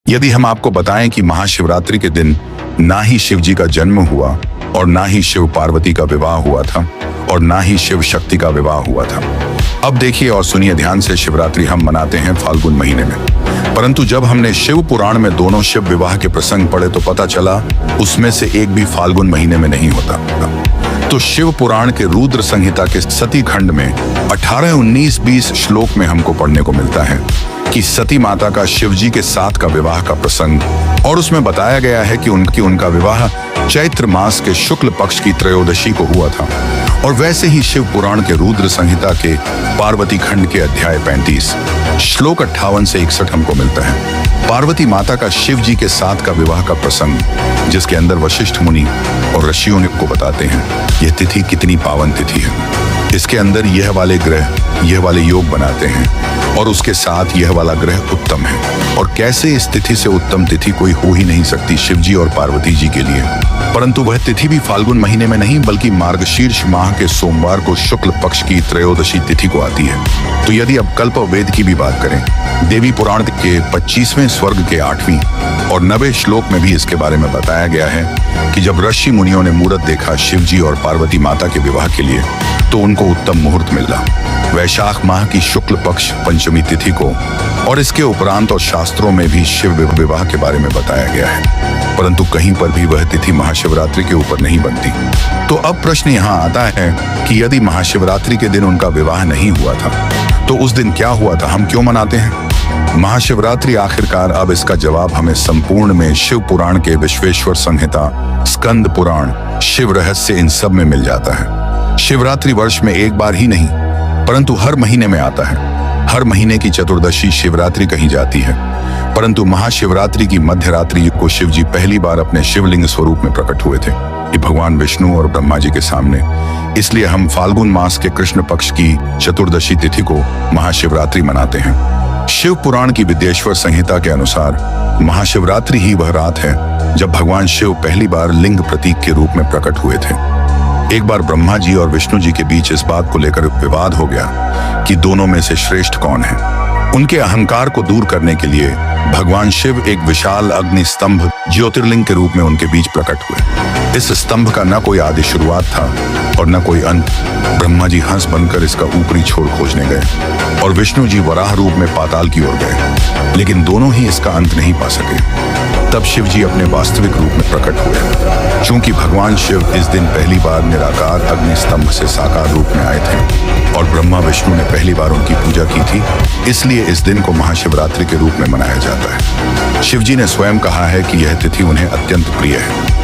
यदि हम आपको बताएं कि महाशिवरात्रि के दिन ना ही शिव जी का जन्म हुआ और ना ही शिव पार्वती का विवाह हुआ था और ना ही शिव शक्ति का विवाह हुआ था। अब देखिए और सुनिए ध्यान से, शिवरात्रि हम मनाते हैं फाल्गुन महीने में, परंतु जब हमने शिव पुराण में दोनों शिव विवाह के प्रसंग पढ़े तो पता चला उसमें से एक भी फाल्गुन महीने में नहीं होता। तो शिव पुराण के रुद्र संहिता के सती खंड में 18, 19, 20 श्लोक में हमको पढ़ने को मिलता है कि सती माता का शिव जी के साथ का विवाह का प्रसंग, और उसमें बताया गया है कि उनका विवाह चैत्र मास के शुक्ल पक्ष की त्रयोदशी को हुआ था। और वैसे ही शिव पुराण के रुद्र संहिता के पार्वती खंड के अध्याय 35 श्लोक 58 से 61 हमको मिलता है पार्वती माता का शिव जी के साथ का विवाह का प्रसंग, जिसके अंदर वशिष्ठ मुनि और ऋषियों ने को बताते हैं यह तिथि कितनी पावन तिथि है। इसके अंदर यह वाले ग्रह यह वाले योग बनाते हैं और उसके साथ यह वाला ग्रह उत्तम है, और कैसे इस तिथि से उत्तम तिथि कोई हो ही नहीं सकती शिव जी और पार्वती जी के लिए। परंतु वह तिथि भी फाल्गुन महीने में नहीं बल्कि मार्गशीर्ष माह के सोमवार को शुक्ल पक्ष की त्रयोदशी तिथि को आती है। तो यदि अब कल्प वेद की भी बात करें, देवी पुराण के 25वें स्वर्ग के 8वीं और 90 श्लोक में भी इसके बारे में बताया गया है कि जब ऋषि मुनियों ने मुहूर्त देखा शिव जी और पार्वती माता के विवाह के लिए तो उनको उत्तम मुहूर्त मिला वैशाख माह की शुक्ल पक्ष पंचमी तिथि को, और इसके उपरांत और शास्त्रों में भी शिव विवाह के बारे में बताया गया है, परंतु कहीं पर भी वह तिथि महाशिवरात्रि के ऊपर नहीं बनती। तो अब प्रश्न यहाँ आता है कि यदि महाशिवरात्रि के दिन उनका विवाह नहीं हुआ था तो उस दिन क्या हुआ था, हम क्यों मनाते हैं महाशिवरात्रि? आखिरकार अब इसका जवाब हमें संपूर्ण में शिव पुराण के विश्वेश्वर संहिता, स्कंद पुराण, शिव रहस्य, इन सब में मिल जाता है। शिवरात्रि वर्ष में एक बार ही नहीं परंतु हर महीने में आता है। हर महीने की चतुर्दशी शिवरात्रि कही जाती है, परंतु महाशिवरात्रि की मध्य रात्रि को शिव जी पहली बार अपने शिवलिंग स्वरूप में प्रकट हुए थे, ये भगवान विष्णु और ब्रह्मा जी के सामने। इसलिए हम फाल्गुन मास के कृष्ण पक्ष की चतुर्दशी तिथि को महाशिवरात्रि मनाते हैं। शिव पुराण की विद्येश्वर संहिता के अनुसार महाशिवरात्रि ही वह रात है जब भगवान शिव पहली बार लिंग प्रतीक के रूप में प्रकट हुए थे। एक बार ब्रह्मा जी और विष्णु जी के बीच इस बात को लेकर विवाद हो गया कि दोनों में से श्रेष्ठ कौन है। उनके अहंकार को दूर करने के लिए भगवान शिव एक विशाल अग्नि स्तंभ ज्योतिर्लिंग के रूप में उनके बीच प्रकट हुए। इस स्तंभ का न कोई आदि शुरुआत था और न कोई अंत। ब्रह्मा जी हंस बनकर इसका ऊपरी छोर खोजने गए और विष्णु जी वराह रूप में पाताल की ओर गए, लेकिन दोनों ही इसका अंत नहीं पा सके। तब शिव जी अपने वास्तविक रूप में प्रकट हुए। चूंकि भगवान शिव इस दिन पहली बार निराकार अग्नि स्तंभ से साकार रूप में आए थे और ब्रह्मा विष्णु ने पहली बार उनकी पूजा की थी, इसलिए इस दिन को महाशिवरात्रि के रूप में मनाया जाता है। शिव जी ने स्वयं कहा है कि यह तिथि उन्हें अत्यंत प्रिय है।